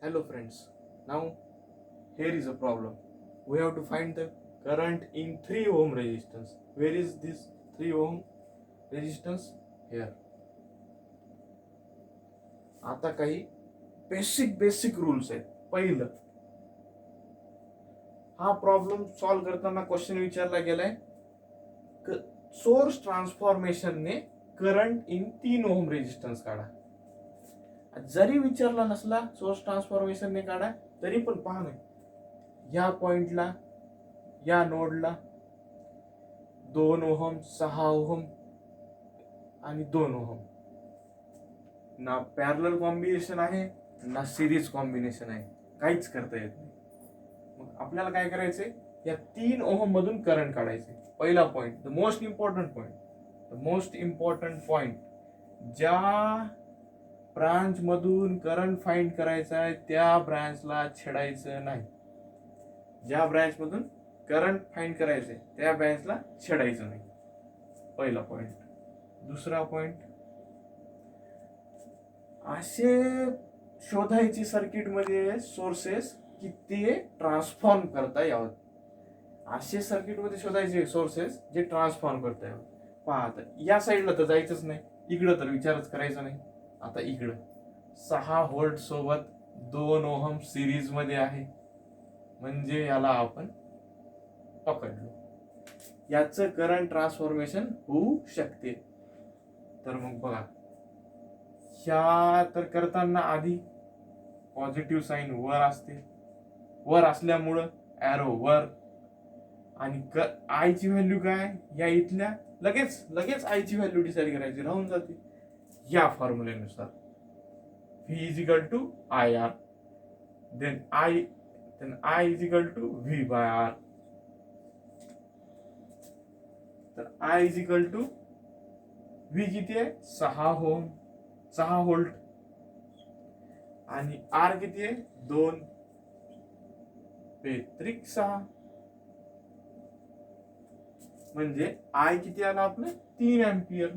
Hello friends, now here is a problem. We have to find the current in 3 ohm resistance. Where is this 3 ohm resistance? Here. आता काही basic rules आहेत. पहिलं, हा problem solve करताना question विचारला गेलाय source ट्रान्सफॉर्मेशनने current in 3 ohm resistance काढा. जरी विचारला नसला सोर्स ट्रान्सफॉर्मेशनने काढा तरी पण पहा ना, या पॉइंटला या नोडला 2 ओहम 6 ओहम आणि 2 ओहम ना पॅरलल कॉम्बिनेशन आहे ना सिरीज कॉम्बिनेशन आहे, काहीच करता येत नाही. मग आपल्याला काय करायचंय, या 3 ओहम मधून करंट काढायचे. पहिला point, the most important point, ज्या ब्रांच मधून करंट फाइंड करायचा आहे त्या ब्रांचला छेडायचं नाही. ज्या ब्रांच मधून करंट फाइंड करायचंय त्या ब्रांचला छेडायचं नाही. पहिला पॉइंट. दुसरा पॉइंट, असे शोधायचे सर्किट मध्ये सोर्सेस की ते ट्रान्सफॉर्म करता यावं. असे सर्किट मध्ये शोधायचे सोर्सेस जे ट्रान्सफॉर्म करता यावं. पहा आता या साईडला तर जायचंच नाही, इकडं तर विचारच करायचा नाही. आता इकडं 6 व्होल्ट सोबत 2 ओहम सिरीज मध्ये आहे, म्हणजे याला आपण पकडलो. याचं करंट ट्रान्सफॉर्मेशन होऊ शकते. तर मग बघा, ह्या तर करताना आधी पॉझिटिव्ह साईन वर असते, वर असल्यामुळं ॲरो वर, आणि आय ची व्हॅल्यू काय, या इथल्या लगेच आय ची व्हॅल्यू डिसाईड करायची राहून जाते. या फॉर्म्युलेनुसार V is equal to IR, then I is equal to V by R. तर I is equal to V किती आहे, 6 व्होल्ट, आणि R किती आहे, 2 बेत्रिक 6, म्हणजे I किती आला आपलं, 3 एम्पियर.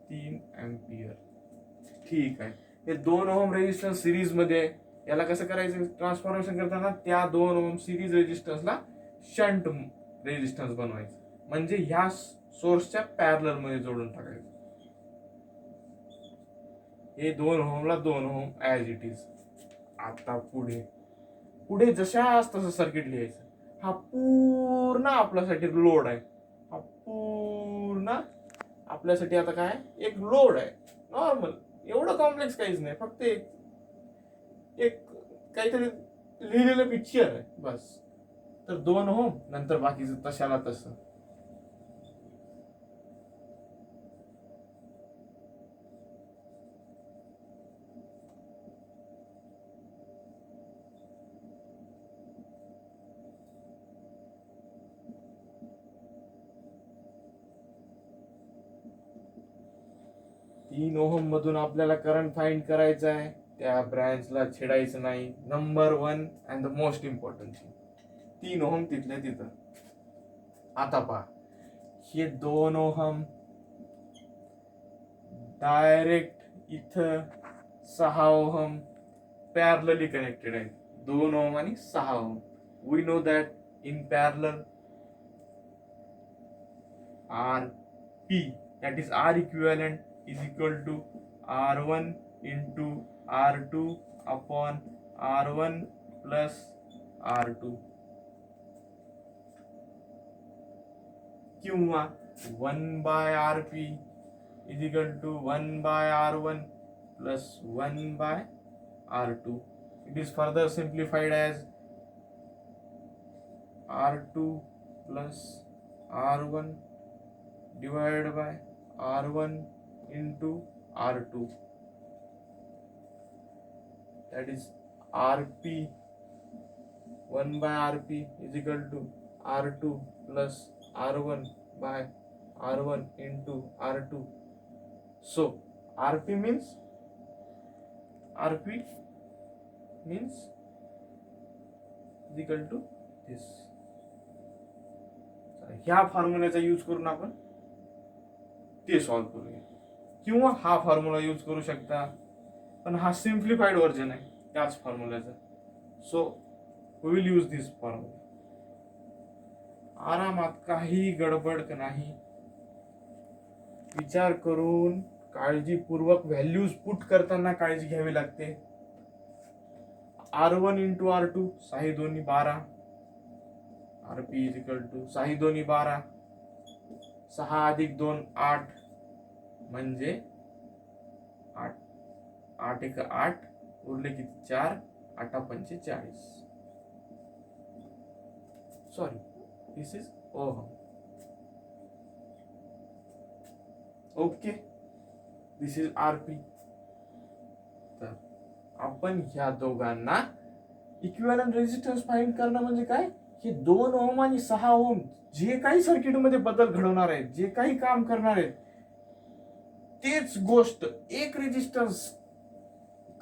3 एम्पियर. ठीक आहे. हे 2 ओहम रेजिस्टन्स सिरीज मध्ये आहे. याला कसं करायचं ट्रान्सफॉर्मेशन करताना, त्या 2 ओहम सिरीज रेजिस्टन्सला शंट रेजिस्टन्स बनवायचं, म्हणजे ह्या सोर्सच्या पॅरलल मध्ये जोडून टाकायचं. हे 2 ओहमला 2 ओहम ऍज इट इज. आता पुढे जशाच तसं सर्किट लिहायचं. हा पूर्ण आपल्यासाठी लोड आहे. हा पूर्ण आपल्यासाठी आता काय, एक लोड आहे नॉर्मल, एवढं कॉम्प्लेक्स काहीच नाही, फक्त एक काहीतरी लिहिलेलं पिक्चर आहे बस. तर 2 ओहम, नंतर बाकीचं तशाला तसं. तीन ओहम मधून आपल्याला करंट फाइंड करायचा आहे, त्या ब्रँचला छेडायचं नाही. Number 1 and the most important thing, 3 ohm तिथल्या तिथं. आता पहा, हे 2 ओहम डायरेक्ट इथं 6 ओहम पॅरलली कनेक्टेड आहेत. 2 ओहम आणि 6 ohm. We know that in parallel RP, that is R equivalent, is equal to R1 into R2 upon R1 plus R2, किंवा 1 by RP is equal to 1 by R1 plus 1 by R2. It is further simplified as R2 plus R1 divided by R1 into R2, that is RP, 1 by RP is equal to R2 plus R1 by R1 into R2. So RP means is equal to this. ह्या फॉर्म्युल्याचा use करून आपण ते solve करूया. किंवा हा formula use करू शकता, पण हा सिम्प्लिफाईड व्हर्जन आहे त्याच फॉर्म्युल्याचा. So we will use this formula. आरामात, काही गडबड नाही, विचार करून काळजीपूर्वक व्हॅल्यूज पुट करताना काळजी घ्यावी लागते. R1 इंटू R2 साही दोन्ही 12, RP इज इक्वल टू साही दोन्ही 12, 6 अधिक 2 8, म्हणजे 8, 8 एक 8, उरले किती 4, 8 पंचे 40. Sorry, this is ohm. Okay, this is RP. तर आपण ह्या दोघांना इक्विव्हॅलंट रेझिस्टन्स फाइंड करणं म्हणजे काय, हे 2 ओहम आणि 6 ओहम जे काही सर्किटमध्ये बदल घडवणार आहेत, जे काही काम करणार आहेत, तेच गोष्ट एक रेझिस्टन्स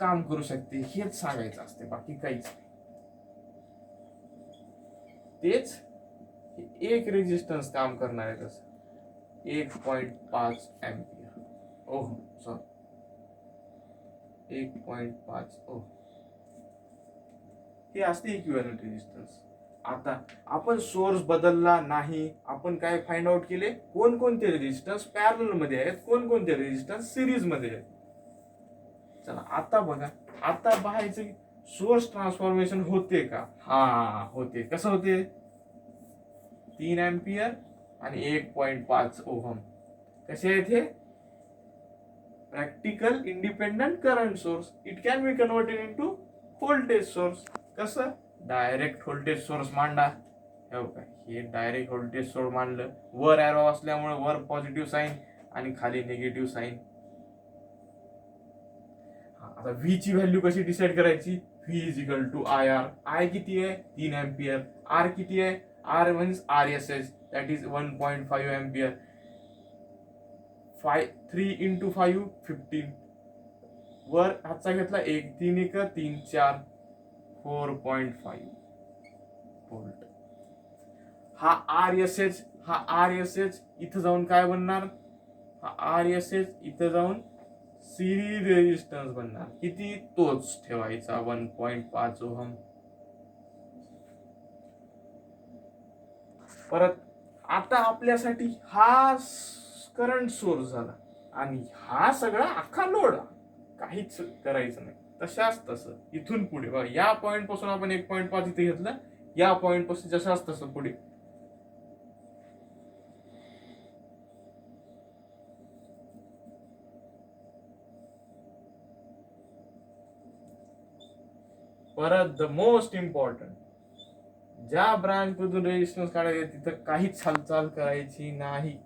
काम करू शकते, हेच सांगायचं असते, बाकी काहीच नाही. तेच एक रेझिस्टन्स काम करणार आहे तसं 1.5 एम्पियर ओहम, सॉरी 1.5 ओहम, हे असते इक्विव्हॅलंट रेझिस्टन्स. आता आपण सोर्स बदलला नाही, आपण काय फाइंड आउट केले, कोणकोणते रेझिस्टन्स पॅरलल मध्ये आहेत, कोणकोणते रेझिस्टन्स सिरीज मध्ये आहेत. चला आता बघा, आता पाहायचं सोर्स ट्रान्सफॉर्मेशन होते का. हा होते. कसं होते, 3 एम्पियर आणि 1.5 ओहम कसे आहेत हे, practical independent current source. It can be converted into voltage source. कसं, डायरेक्ट व्होल्टेज सोर्स मांडा. हे डायरेक्ट व्होल्टेज सोर्स मांडलं, वर एरो असल्यामुळे वर पॉझिटिव्ह साईन आणि खाली निगेटिव्ह साईन. आता व्ही ची व्हॅल्यू कशी डिसाइड करायची, V is equal to I R. I किती आहे, 3 एम्पियर. आर किती आहे, R means RSS, that is 1.5 ampere. 3 into 5 15, वर हातचा घेतला 1, 3 1 3 4, 4.5 व्होल्ट. हा RSH इथं जाऊन काय बनणार, हा RSH इथं जाऊन सिरीज रेजिस्टन्स बनणार. किती, तोच ठेवायचा 1.5 ओहम. परत आता आपल्यासाठी हा करंट सोर्स झाला आणि हा सगळा अख्खा लोड, काहीच करायचं नाही, तशाच तसं इथून पुढे बघा, या पॉइंट पासून आपण 1.5 इथे घेतलं, या पॉइंट पासून जशाच तसं पुढे. परत द मोस्ट इम्पॉर्टंट, ज्या ब्रांच मधून रेजिस्टन्स काढायचे तिथं काहीच हालचाल करायची नाही.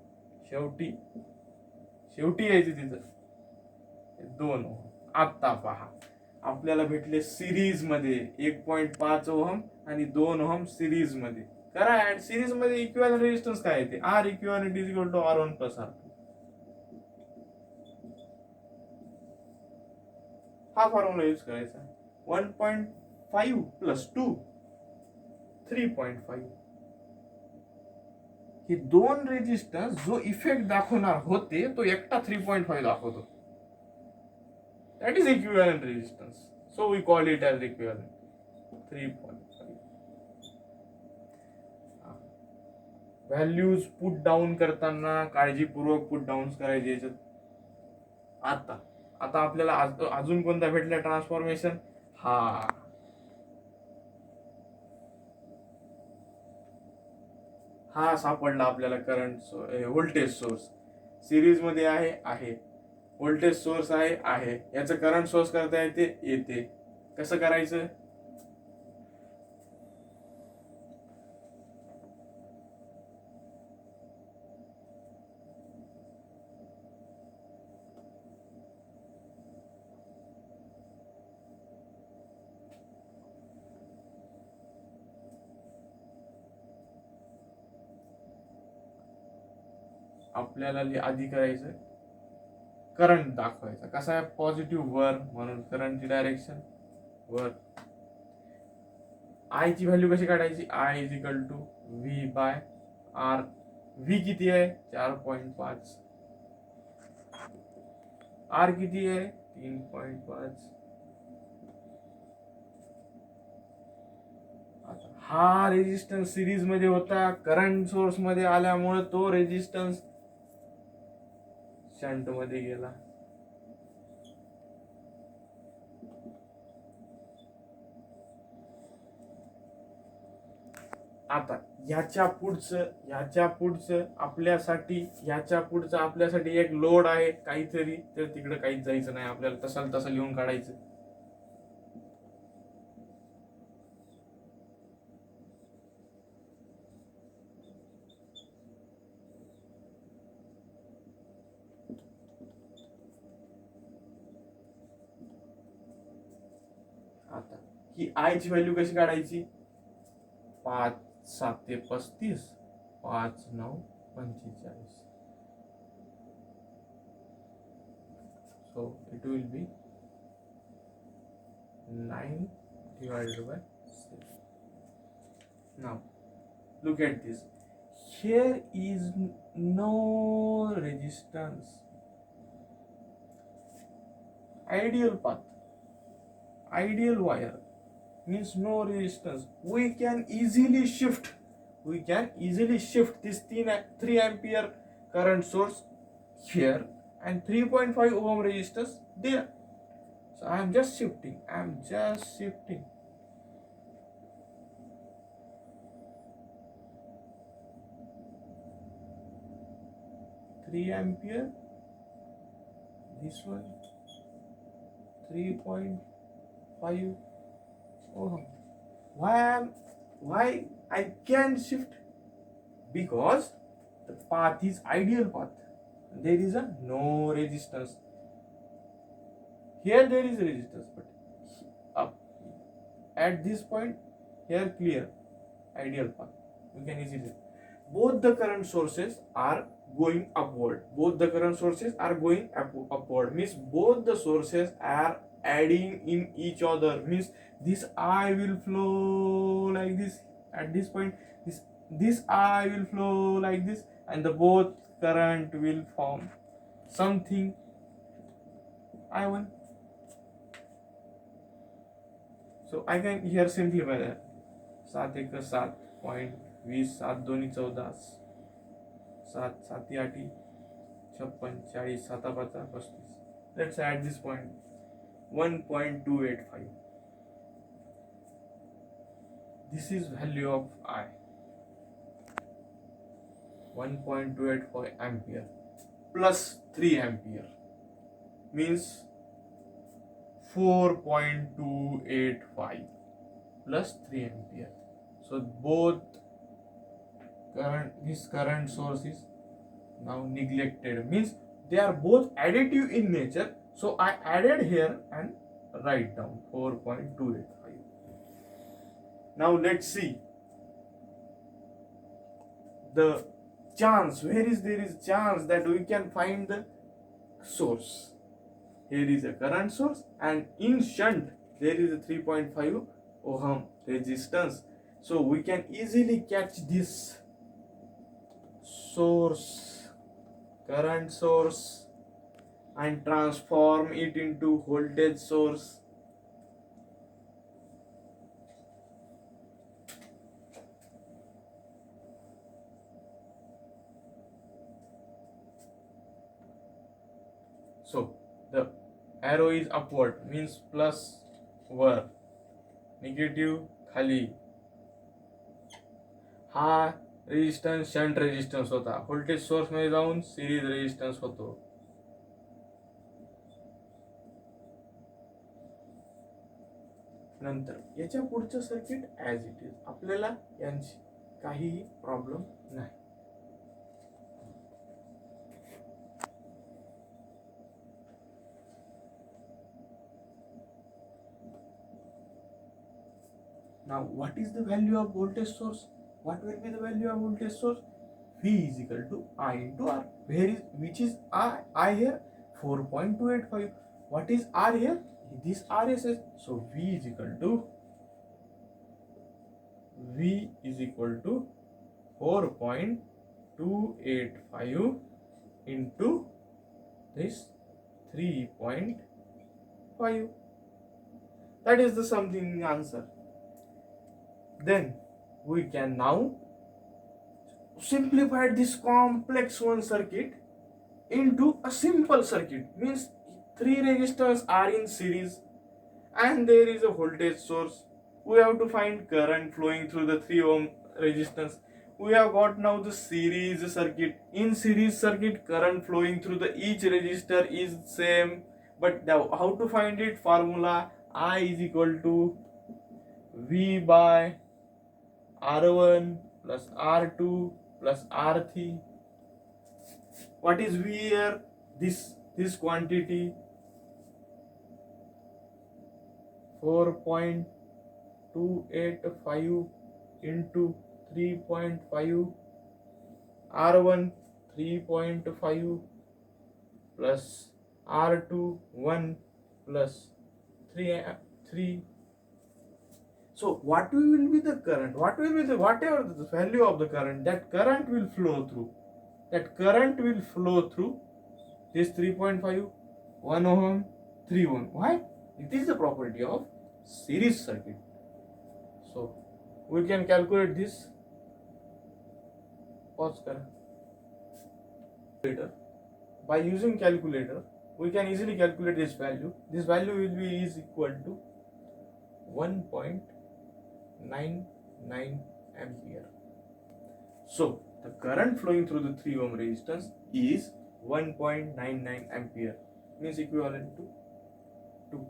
शेवटी यायची तिथं 2 ओहम. आता पहा, आपल्याला भेटले सिरीज मध्ये 1.5 ओहम आणि 2 ओहम सिरीज मध्ये. करा ऍड. सिरीज मध्ये इक्विव्हॅलंट रेजिस्टन्स काय येते, R equivalent is equal to R1 plus R2. हा फॉर्म्युला यूज करायचा. 1.5 प्लस 2 3.5. हे 2 रेजिस्टन्स जो इफेक्ट दाखवणार होते तो एकटा 3.5 दाखवतो. That is equivalent resistance. So we call it as equivalent. 3.5. Values put down करताना काळजीपूर्वक पुट डाऊन करायचे याच्यात. आता आपल्याला अजून कोणता भेटला ट्रान्सफॉर्मेशन, हा सापडला आपल्याला करंट व्होल्टेज सोर्स. सिरीज मध्ये आहे, व्होल्टेज सोर्स आहे, याचं करंट सोर्स करता येते. कसं करायचं, आपल्याला आधी करायचं, करंट दाखवायचा. कसा आहे, पॉझिटिव्ह वर, म्हणून करंटची डायरेक्शन वर. आय ची व्हॅल्यू कशी काढायची, I is equal to V by R. V किती आहे, 4.5. आर किती आहे 3.5. हा रेजिस्टन्स सिरीज मध्ये होता, करंट सोर्स मध्ये आल्यामुळे तो रेजिस्टन्स शंट मध्ये गेला. आता ह्याच्या पुढचं आपल्यासाठी एक लोड आहे काहीतरी, तर तिकडे काहीच जायचं नाही आपल्याला, तसं लिहून काढायचं. आता ही आय ची व्हॅल्यू कशी काढायची? 5 7 35, 5 9 45. So it will be 9 divided by 6. Now look at this. Here is no resistance. Ideal path, ideal wire means no resistance. We can easily shift this 3 ampere current source here and 3.5 ohm resistance there. So I am just shifting. 3 ampere, this one 3.5 ohm. Why I can shift? Because the path is ideal path. There is a no resistance. Here there is resistance, but up at this point here clear, ideal path. We can easily. Both the current sources are going upward. Means both the sources are adding in each other. Means this I will flow like this at this point. This I will flow like this, and the both current will form something I1. So I can here simplify that. 7 1 7.20, 7 2 14, 7 7 8 56, 40, 7 5 35. Let's add this point 1.285. This is value of I. 1.285 ampere plus 3 ampere means 4.285 plus 3 ampere. So both this current source is now neglected, means they are both additive in nature. So I added here and write down 4.285. Now let's see the chance. There is chance that we can find the source. Here is a current source, and in shunt there is a 3.5 ohm resistance. So we can easily catch this current source, and transform it into voltage source. So the arrow is upward, means plus वर, negative खाली. हा resistance shunt resistance होता, voltage source मध्ये जाऊन series resistance होतो. नंतर याच्या पुढचं सर्किट ऍज इट इज, आपल्याला यांची काहीही प्रॉब्लेम नाही. Now what is the value of voltage source? What will be the value of voltage source? V is equal to I into R. Which is I here? 4.285. What is R here? This RSS. So V is equal to 4.285 into this 3.5. That is the something answer. Then we can now simplify this complex one circuit into a simple circuit. Means three resistors are in series and there is a voltage source. We have to find current flowing through the 3 ohm resistance. We have got now the series circuit. In series circuit, current flowing through the each resistor is same. But now how to find it? Formula I is equal to V by R1 plus R2 plus R3. What is V here? This quantity 4.285 into 3.5, R1 3.5 plus R2 1 plus 3. So what will be the current? What will be the whatever the value of the current? That current will flow through. That current will flow through this 3.5, 1 ohm, 3 ohm. Why? It is the property of series circuit. So we can calculate this. Pause kar. By using calculator, we can easily calculate this value. This value will be is equal to 1.99 ampere. So the current flowing through the 3 ohm resistance is 1.99 ampere, means equivalent to 2.